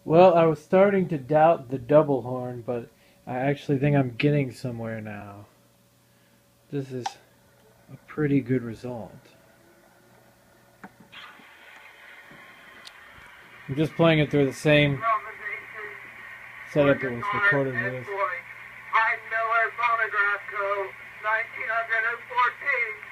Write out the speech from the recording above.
Well, I was starting to doubt the double horn, but I actually think I'm getting somewhere now. This is a pretty good result. I'm just playing it through the same setup it was recorded with. Hyde Miller Phonograph Co. 1914.